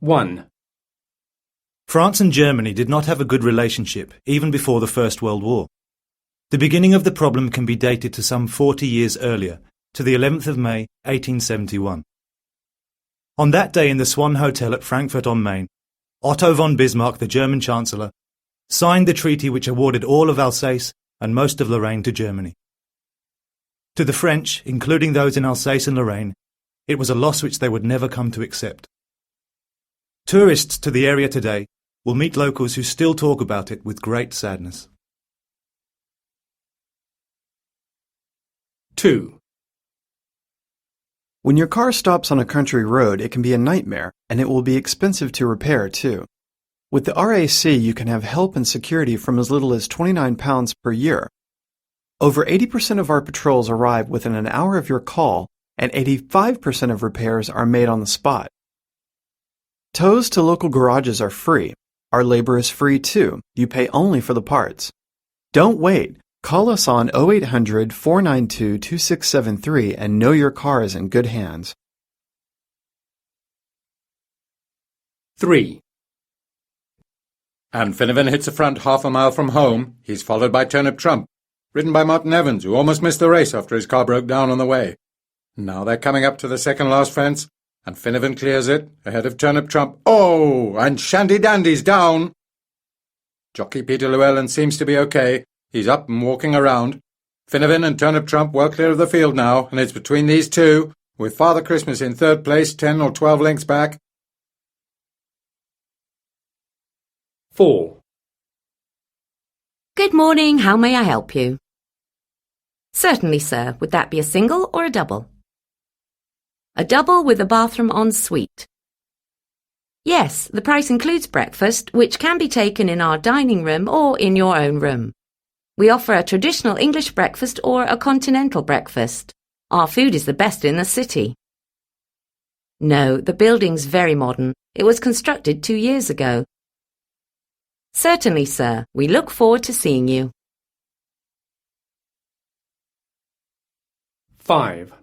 1. France and Germany did not have a good relationship even before the First World War. The beginning of the problem can be dated to some 40 years earlier, to the 11th of May, 1871. On that day in the Swan Hotel at Frankfurt on Main, Otto von Bismarck, the German Chancellor, signed the treaty which awarded all of Alsace and most of Lorraine to Germany. To the French, including those in Alsace and Lorraine, it was a loss which they would never come to accept. Tourists to the area today will meet locals who still talk about it with great sadness. 2. When your car stops on a country road, it can be a nightmare, and it will be expensive to repair, too. With the RAC, you can have help and security from as little as £29 per year. Over 80% of our patrols arrive within an hour of your call, and 85% of repairs are made on the spot. Tows to local garages are free. Our labor is free, too. You pay only for the parts. Don't wait. Call us on 0800 492 2673 and know your car is in good hands. 3. And Finnevan hits a front half a mile from home. He's followed by Turnip Trump, ridden by Martin Evans, who almost missed the race after his car broke down on the way. Now they're coming up to the second last fence, and Finnevan clears it, ahead of Turnip Trump. Oh, and Shandy Dandy's down! Jockey Peter Llewellyn seems to be okay. He's up and walking around. Finnevan and Turnip Trump well clear of the field now, and it's between these two, with Father Christmas in third place, 10 or 12 lengths back. 4. Good morning, how may I help you? Certainly, sir. Would that be a single or a double? A double with a bathroom en suite. Yes, the price includes breakfast, which can be taken in our dining room or in your own room. We offer a traditional English breakfast or a continental breakfast. Our food is the best in the city. No, the building's very modern. It was constructed 2 years ago. Certainly, sir. We look forward to seeing you. 5.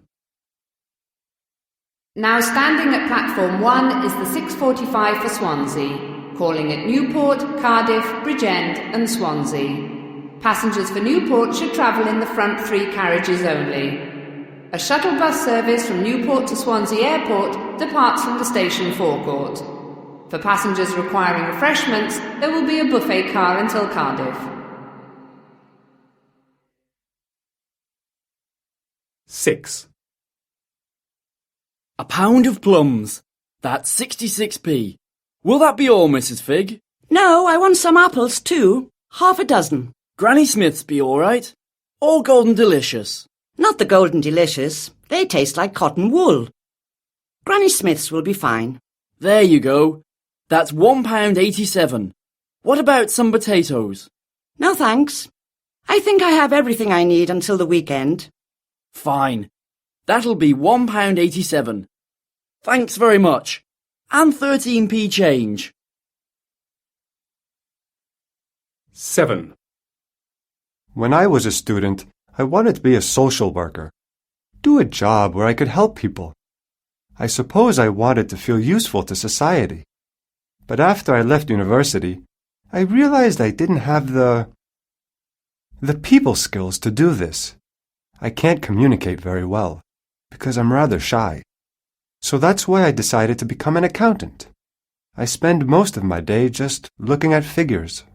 Now standing at platform 1 is the 6:45 for Swansea, calling at Newport, Cardiff, Bridgend and Swansea. Passengers for Newport should travel in the front 3 carriages only. A shuttle bus service from Newport to Swansea Airport departs from the station forecourt. For passengers requiring refreshments, there will be a buffet car until Cardiff. 6. A pound of plums. That's 66p. Will that be all, Mrs. Figg? No, I want some apples too. Half a dozen. Granny Smith's be all right? Or Golden Delicious? Not the Golden Delicious. They taste like cotton wool. Granny Smith's will be fine. There you go. That's £1.87. What about some potatoes? No thanks. I think I have everything I need until the weekend. Fine. That'll be £1.87. Thanks very much. And 13p change. 7. When I was a student, I wanted to be a social worker. Do a job where I could help people. I suppose I wanted to feel useful to society. But after I left university, I realized I didn't have the people skills to do this. I can't communicate very well, because I'm rather shy. So that's why I decided to become an accountant. I spend most of my day just looking at figures.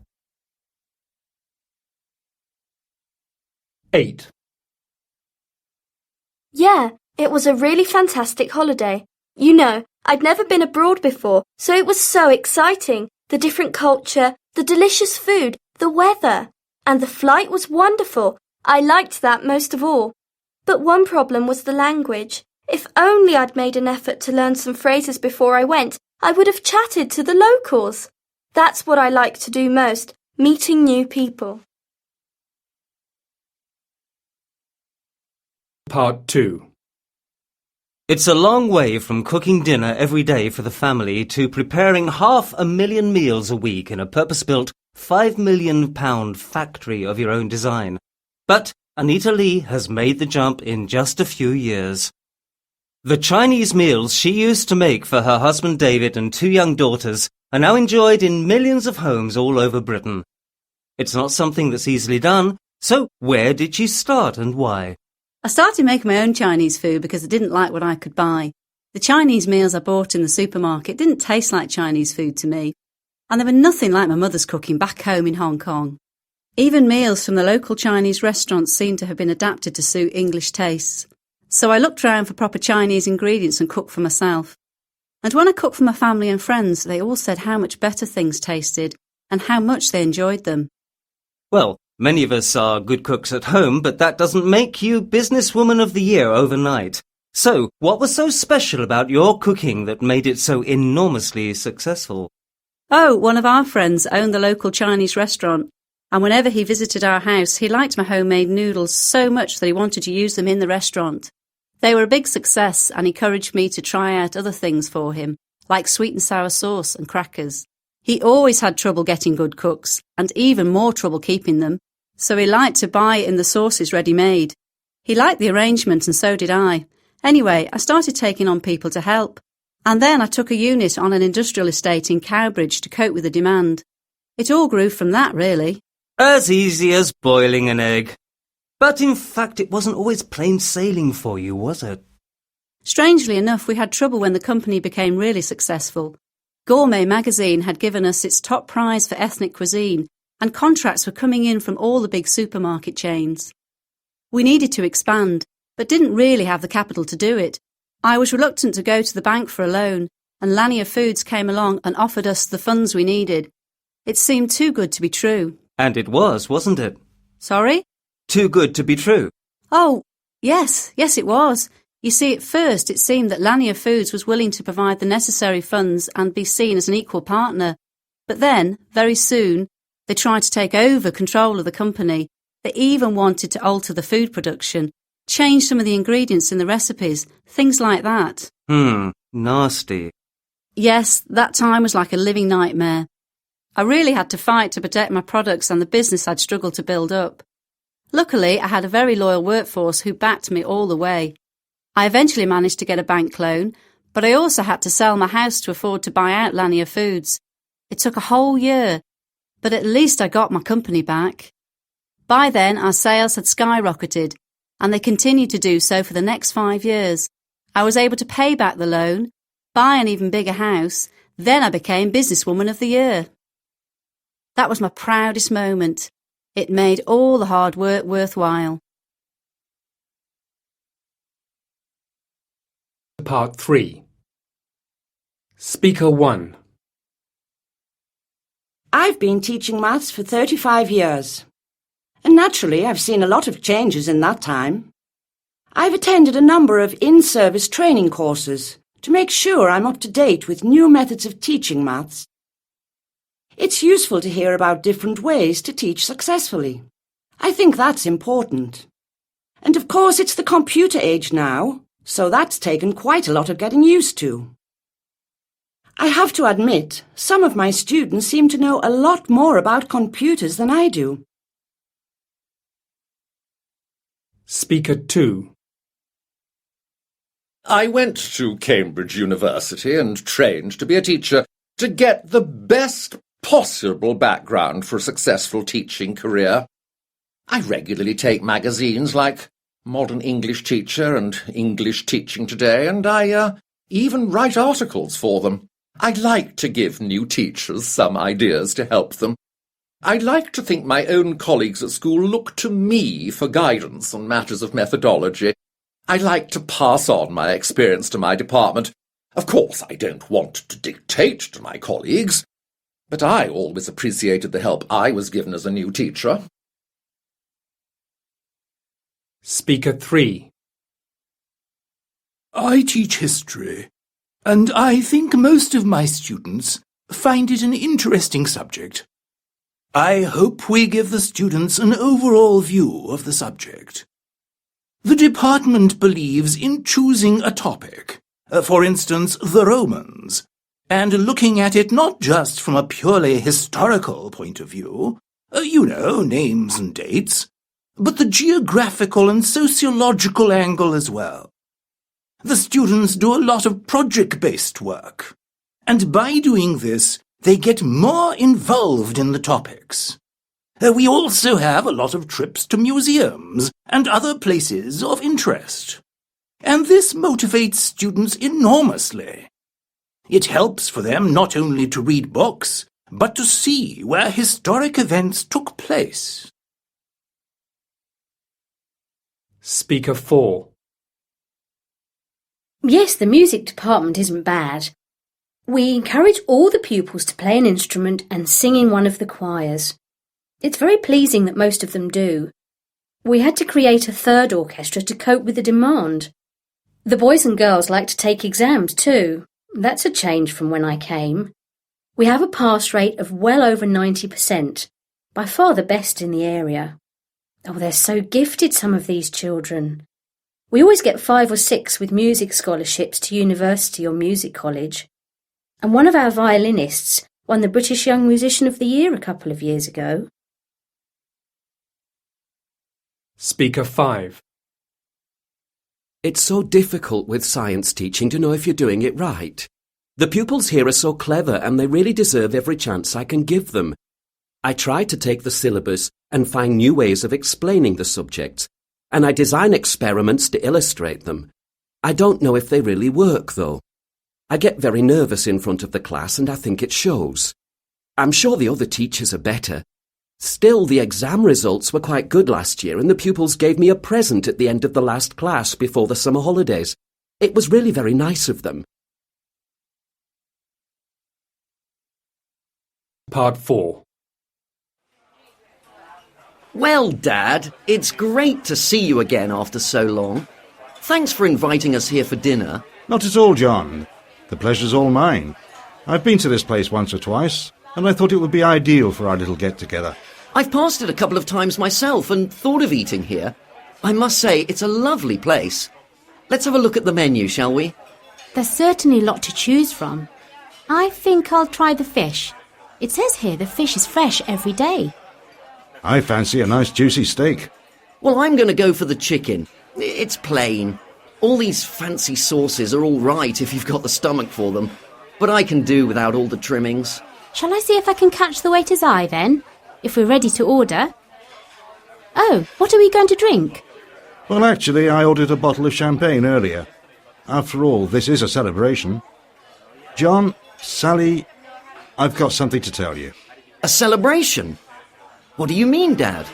8. Yeah, it was a really fantastic holiday. You know, I'd never been abroad before, so it was so exciting. The different culture, the delicious food, the weather. And the flight was wonderful. I liked that most of all. But one problem was the language. If only I'd made an effort to learn some phrases before I went, I would have chatted to the locals. That's what I like to do most, meeting new people. Part 2. It's a long way from cooking dinner every day for the family to preparing 500,000 meals a week in a purpose-built £5 million factory of your own design. But Anita Lee has made the jump in just a few years. The Chinese meals she used to make for her husband David and 2 young daughters are now enjoyed in millions of homes all over Britain. It's not something that's easily done, so where did she start and why? I started making my own Chinese food because I didn't like what I could buy. The Chinese meals I bought in the supermarket didn't taste like Chinese food to me, and they were nothing like my mother's cooking back home in Hong Kong. Even meals from the local Chinese restaurants seemed to have been adapted to suit English tastes. So I looked around for proper Chinese ingredients and cooked for myself. And when I cooked for my family and friends, they all said how much better things tasted and how much they enjoyed them. Well, many of us are good cooks at home, but that doesn't make you Businesswoman of the Year overnight. So, what was so special about your cooking that made it so enormously successful? Oh, one of our friends owned the local Chinese restaurant, and whenever he visited our house, he liked my homemade noodles so much that he wanted to use them in the restaurant. They were a big success and encouraged me to try out other things for him, like sweet and sour sauce and crackers. He always had trouble getting good cooks, and even more trouble keeping them, so he liked to buy in the sauces ready-made. He liked the arrangement and so did I. Anyway, I started taking on people to help, and then I took a unit on an industrial estate in Cowbridge to cope with the demand. It all grew from that, really. As easy as boiling an egg. But in fact, it wasn't always plain sailing for you, was it? Strangely enough, we had trouble when the company became really successful. Gourmet magazine had given us its top prize for ethnic cuisine, and contracts were coming in from all the big supermarket chains. We needed to expand, but didn't really have the capital to do it. I was reluctant to go to the bank for a loan, and Lanier Foods came along and offered us the funds we needed. It seemed too good to be true. And it was, wasn't it? Sorry? Too good to be true. Oh, yes it was. You see, at first it seemed that Lanier Foods was willing to provide the necessary funds and be seen as an equal partner. But then, very soon, they tried to take over control of the company. They even wanted to alter the food production, change some of the ingredients in the recipes, things like that. Nasty. Yes, that time was like a living nightmare. I really had to fight to protect my products and the business I'd struggled to build up. Luckily, I had a very loyal workforce who backed me all the way. I eventually managed to get a bank loan, but I also had to sell my house to afford to buy out Lanier Foods. It took a whole year, but at least I got my company back. By then, our sales had skyrocketed, and they continued to do so for the next 5 years. I was able to pay back the loan, buy an even bigger house, then I became Businesswoman of the Year. That was my proudest moment. It made all the hard work worthwhile. Part 3. Speaker 1. I've been teaching maths for 35 years. And naturally, I've seen a lot of changes in that time. I've attended a number of in-service training courses to make sure I'm up to date with new methods of teaching maths. It's useful to hear about different ways to teach successfully. I think that's important. And of course, it's the computer age now, so that's taken quite a lot of getting used to. I have to admit, some of my students seem to know a lot more about computers than I do. Speaker 2. I went to Cambridge University and trained to be a teacher to get the best possible background for a successful teaching career. I regularly take magazines like Modern English Teacher and English Teaching Today, and I even write articles for them. I like to give new teachers some ideas to help them. I like to think my own colleagues at school look to me for guidance on matters of methodology. I like to pass on my experience to my department. Of course, I don't want to dictate to my colleagues, but I always appreciated the help I was given as a new teacher. Speaker 3. I teach history, and I think most of my students find it an interesting subject. I hope we give the students an overall view of the subject. The department believes in choosing a topic, for instance, the Romans, and looking at it not just from a purely historical point of view, names and dates, but the geographical and sociological angle as well. The students do a lot of project-based work, and by doing this, they get more involved in the topics. We also have a lot of trips to museums and other places of interest, and this motivates students enormously. It helps for them not only to read books, but to see where historic events took place. Speaker 4. Yes, the music department isn't bad. We encourage all the pupils to play an instrument and sing in one of the choirs. It's very pleasing that most of them do. We had to create a third orchestra to cope with the demand. The boys and girls like to take exams too. That's a change from when I came. We have a pass rate of well over 90%, by far the best in the area. Oh, they're so gifted, some of these children. We always get 5 or 6 with music scholarships to university or music college. And one of our violinists won the British Young Musician of the Year a couple of years ago. Speaker 5. It's so difficult with science teaching to know if you're doing it right. The pupils here are so clever and they really deserve every chance I can give them. I try to take the syllabus and find new ways of explaining the subjects, and I design experiments to illustrate them. I don't know if they really work, though. I get very nervous in front of the class and I think it shows. I'm sure the other teachers are better. Still, the exam results were quite good last year and the pupils gave me a present at the end of the last class before the summer holidays. It was really very nice of them. Part 4. Well, Dad, it's great to see you again after so long. Thanks for inviting us here for dinner. Not at all, John. The pleasure's all mine. I've been to this place once or twice, and I thought it would be ideal for our little get-together. I've passed it a couple of times myself and thought of eating here. I must say, it's a lovely place. Let's have a look at the menu, shall we? There's certainly a lot to choose from. I think I'll try the fish. It says here the fish is fresh every day. I fancy a nice juicy steak. Well, I'm going to go for the chicken. It's plain. All these fancy sauces are all right if you've got the stomach for them, but I can do without all the trimmings. Shall I see if I can catch the waiter's eye then? If we're ready to order. Oh, what are we going to drink? Well, actually, I ordered a bottle of champagne earlier. After all, this is a celebration. John, Sally, I've got something to tell you. A celebration? What do you mean, Dad?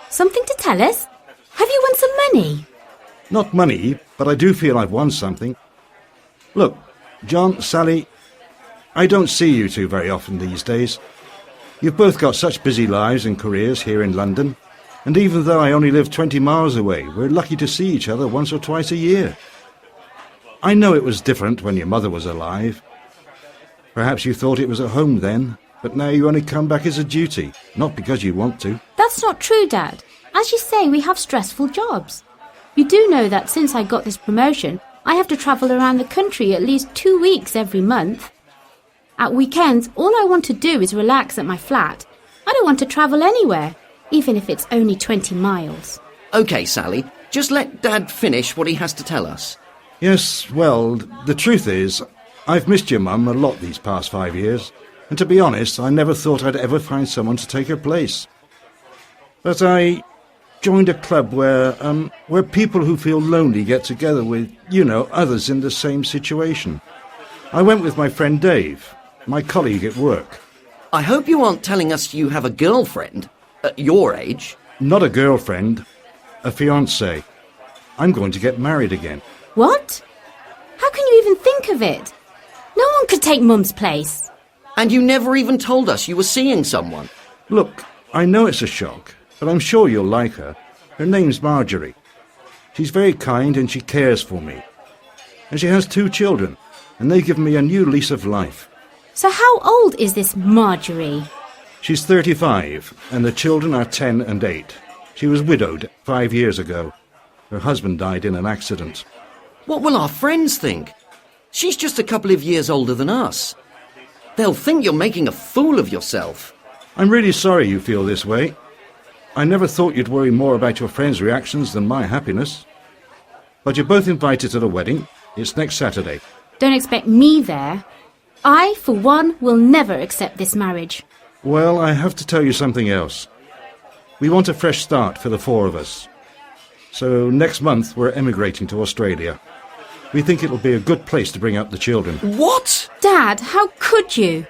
Something to tell us? Have you won some money? Not money, but I do feel I've won something. Look, John, Sally, I don't see you two very often these days. You've both got such busy lives and careers here in London, and even though I only live 20 miles away, we're lucky to see each other once or twice a year. I know it was different when your mother was alive. Perhaps you thought it was a home then, but now you only come back as a duty, not because you want to. That's not true, Dad. As you say, we have stressful jobs. You do know that since I got this promotion, I have to travel around the country at least 2 weeks every month. At weekends, all I want to do is relax at my flat. I don't want to travel anywhere, even if it's only 20 miles. OK, Sally, just let Dad finish what he has to tell us. Yes, well, the truth is, I've missed your mum a lot these past 5 years, and to be honest, I never thought I'd ever find someone to take her place. But I joined a club where people who feel lonely get together with, others in the same situation. I went with my friend Dave, my colleague at work. I hope you aren't telling us you have a girlfriend at your age. Not a girlfriend, a fiancée. I'm going to get married again. What? How can you even think of it? No one could take Mum's place. And you never even told us you were seeing someone. Look, I know it's a shock, but I'm sure you'll like her. Her name's Marjorie. She's very kind and she cares for me. And she has 2 children, and they've given me a new lease of life. So how old is this Marjorie? She's 35, and the children are 10 and 8. She was widowed 5 years ago. Her husband died in an accident. What will our friends think? She's just a couple of years older than us. They'll think you're making a fool of yourself. I'm really sorry you feel this way. I never thought you'd worry more about your friends' reactions than my happiness. But you're both invited to the wedding, It's next Saturday. Don't expect me there. I, for one, will never accept this marriage. Well, I have to tell you something else. We want a fresh start for the four of us. So next month we're emigrating to Australia. We think it'll be a good place to bring up the children. What? Dad, how could you?